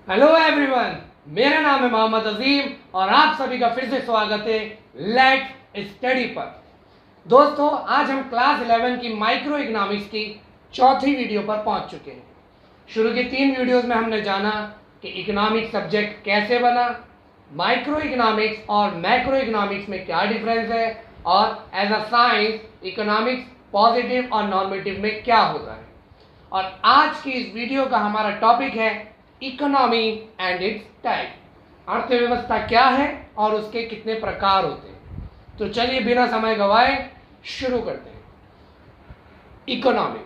Hello everyone, मेरा नाम है मोहम्मद अजीम और आप सभी का फिर से स्वागत है लेट्स स्टडी पर। दोस्तों, आज हम क्लास 11 की माइक्रो इकोनॉमिक्स की चौथी वीडियो पर पहुंच चुके हैं। शुरू के 3 वीडियोस में हमने जाना कि इकोनॉमिक्स सब्जेक्ट कैसे बना, माइक्रो इकोनॉमिक्स और मैक्रो इकोनॉमिक्स में क्या डिफरेंस है, और as a science economics positive और नॉर्मेटिव में क्या होता है। और आज की इस वीडियो का हमारा टॉपिक है इकोनॉमी एंड इट्स टाइप। अर्थव्यवस्था क्या है और उसके कितने प्रकार होते हैं। तो चलिए बिना समय गवाए शुरू करते हैं। Economy,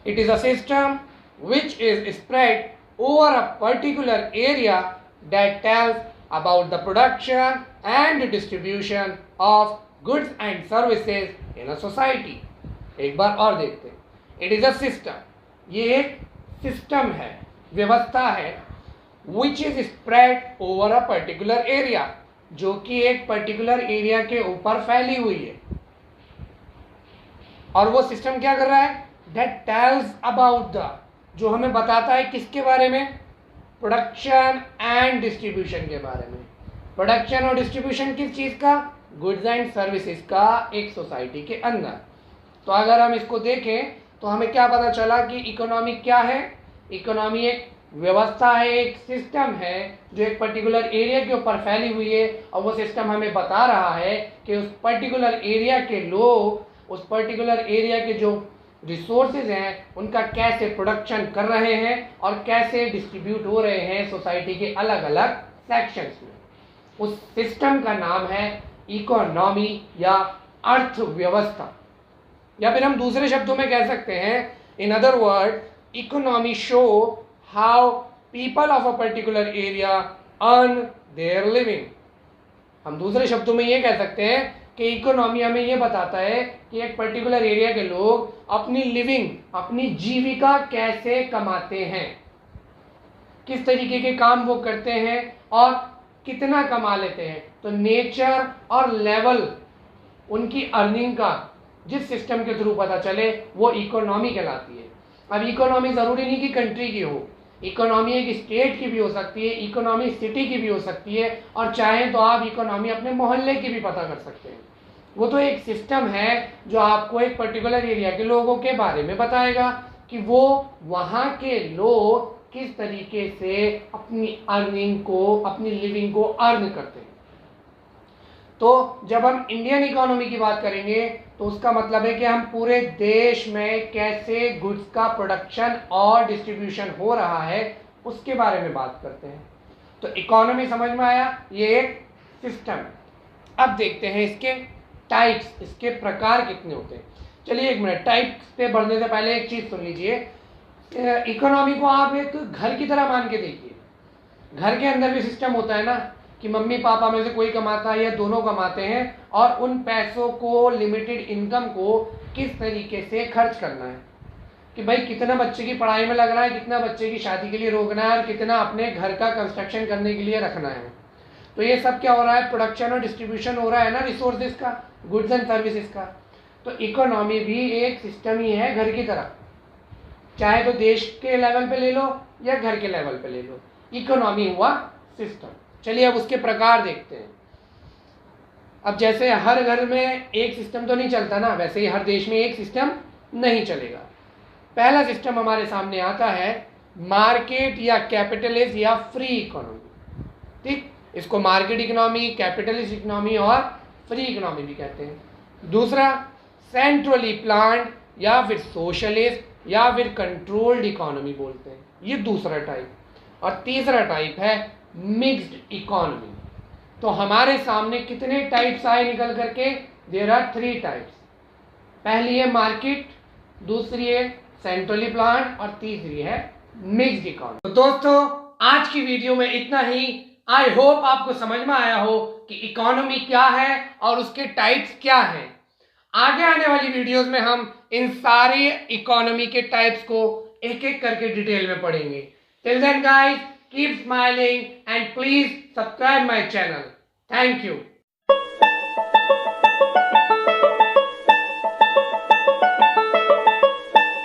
it is a system which is spread over a particular area that tells about the production and distribution of goods and services in a society। एक बार और देखते हैं। इट इज अ सिस्टम, ये एक सिस्टम है, व्यवस्था है, which is spread over a particular area, जो कि एक पर्टिकुलर एरिया के ऊपर फैली हुई है। और वो सिस्टम क्या कर रहा है? दैट टेल्स अबाउट द, जो हमें बताता है किसके बारे में? प्रोडक्शन एंड डिस्ट्रीब्यूशन के बारे में। प्रोडक्शन और डिस्ट्रीब्यूशन किस चीज का? गुड्स एंड सर्विसेज का, एक सोसाइटी के अंदर। तो अगर हम इसको देखें तो हमें क्या पता चला कि इकोनॉमी क्या है? इकोनॉमी एक व्यवस्था है, एक सिस्टम है जो एक पर्टिकुलर एरिया के ऊपर फैली हुई है, और वो सिस्टम हमें बता रहा है कि उस पर्टिकुलर एरिया के लोग उस पर्टिकुलर एरिया के जो रिसोर्सेज हैं उनका कैसे प्रोडक्शन कर रहे हैं और कैसे डिस्ट्रीब्यूट हो रहे हैं सोसाइटी के अलग अलग सेक्शंस में। उस सिस्टम का नाम है इकोनॉमी या अर्थव्यवस्था, या फिर हम दूसरे शब्दों में कह सकते हैं, in other word, economy show how people of a particular area earn their living. हम दूसरे शब्दों में ये कह सकते हैं कि इकोनॉमी हमें ये बताता है कि एक पर्टिकुलर एरिया के लोग अपनी लिविंग, अपनी जीविका कैसे कमाते हैं, किस तरीके के काम वो करते हैं और कितना कमा लेते हैं। तो नेचर और लेवल उनकी अर्निंग का जिस सिस्टम के थ्रू पता चले वो इकोनॉमी कहलाती है। अब इकोनॉमी ज़रूरी नहीं कि कंट्री की हो, इकोनॉमी एक स्टेट की भी हो सकती है, इकोनॉमी सिटी की भी हो सकती है, और चाहें तो आप इकोनॉमी अपने मोहल्ले की भी पता कर सकते हैं। वो तो एक सिस्टम है जो आपको एक पर्टिकुलर एरिया के लोगों के बारे में बताएगा कि वो वहाँ के लोग किस तरीके से अपनी अर्निंग को, अपनी लिविंग को अर्न करते हैं। तो जब हम इंडियन इकोनॉमी की बात करेंगे तो उसका मतलब है कि हम पूरे देश में कैसे गुड्स का प्रोडक्शन और डिस्ट्रीब्यूशन हो रहा है उसके बारे में बात करते हैं। तो इकोनॉमी समझ में आया, ये एक सिस्टम। अब देखते हैं इसके टाइप्स, इसके प्रकार कितने होते हैं। चलिए एक मिनट, टाइप्स पे बढ़ने से पहले एक चीज़ सुन लीजिए। इकोनॉमी को आप एक घर की तरह मान के देखिए। घर के अंदर भी सिस्टम होता है ना, कि मम्मी पापा में से कोई कमाता है या दोनों कमाते हैं, और उन पैसों को, लिमिटेड इनकम को किस तरीके से खर्च करना है, कि भाई कितना बच्चे की पढ़ाई में लगना है, कितना बच्चे की शादी के लिए रोकना है, और कितना अपने घर का कंस्ट्रक्शन करने के लिए रखना है। तो ये सब क्या हो रहा है? प्रोडक्शन और डिस्ट्रीब्यूशन हो रहा है ना, रिसोर्सेज का, गुड्स एंड सर्विसेज का। तो इकोनॉमी भी एक सिस्टम ही है घर की तरह, चाहे तो देश के लेवल पे ले लो या घर के लेवल पे ले लो, इकोनॉमी हुआ सिस्टम। चलिए अब उसके प्रकार देखते हैं। अब जैसे हर घर में एक सिस्टम तो नहीं चलता ना, वैसे ही हर देश में एक सिस्टम नहीं चलेगा। पहला सिस्टम हमारे सामने आता है मार्केट या कैपिटलिस्ट या फ्री इकोनॉमी। ठीक, इसको मार्केट इकोनॉमी, कैपिटलिस्ट इकोनॉमी और फ्री इकोनॉमी भी कहते हैं। दूसरा सेंट्रली प्लान्ड या फिर सोशलिस्ट या फिर कंट्रोल्ड इकोनॉमी बोलते हैं, ये दूसरा टाइप। और तीसरा टाइप है मिक्स्ड इकोनॉमी। तो हमारे सामने कितने टाइप्स आए निकल करके? There are 3 types. पहली है मार्केट, दूसरी है सेंट्रली प्लान्ड, और तीसरी है मिक्स्ड इकोनॉमी। तो दोस्तों, आज की वीडियो में इतना ही। आई होप आपको समझ में आया हो कि इकोनॉमी क्या है और उसके टाइप्स क्या हैं। आगे आने वाली वीडियोस में हम इन सारे इकोनॉमी के टाइप्स को एक एक करके डिटेल में पढ़ेंगे। Till then guys, keep smiling and please subscribe my channel. Thank you.